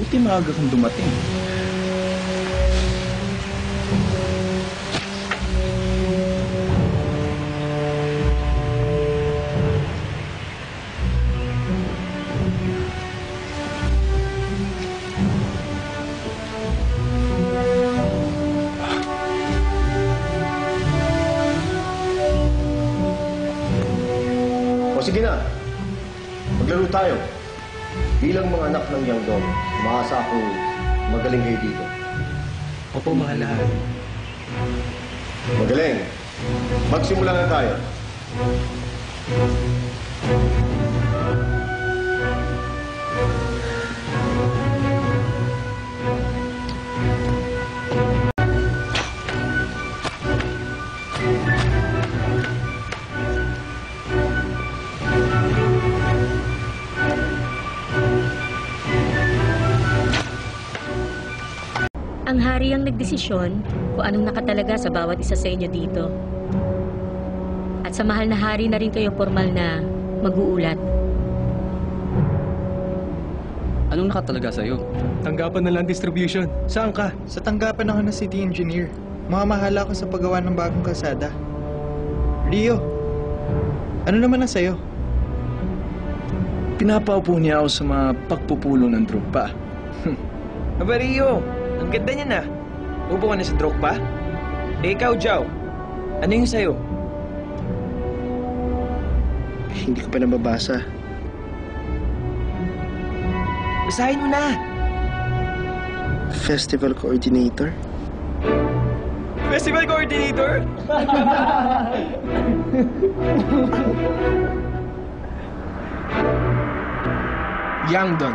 Buti maaga kang dumating. O sige na, maglaro tayo. Bilang mga anak ng Yangdong, umaasa akong magaling kayo dito. Opo, mahal na. Magaling. Magsimula na tayo. Ang hari ang nagdesisyon kung anong nakatalaga sa bawat isa sa inyo dito. At sa mahal na hari na rin kayo formal na mag-uulat. Anong nakatalaga sa'yo? Tanggapan na land distribution. Saan ka? Sa tanggapan ako ng city engineer. Mamahala ako sa paggawa ng bagong kalsada. Rio, ano naman na sa'yo? Pinapaupo niya ako sa mga pagpupulo ng tropa. Aba, Rio, ang ganda niya na. Upo ka na sa tropa? Eh, ikaw, Jow. Ano yung sa'yo? Hindi ko pa nababasa. Basahin mo na. Festival coordinator? Festival coordinator? Yangdong.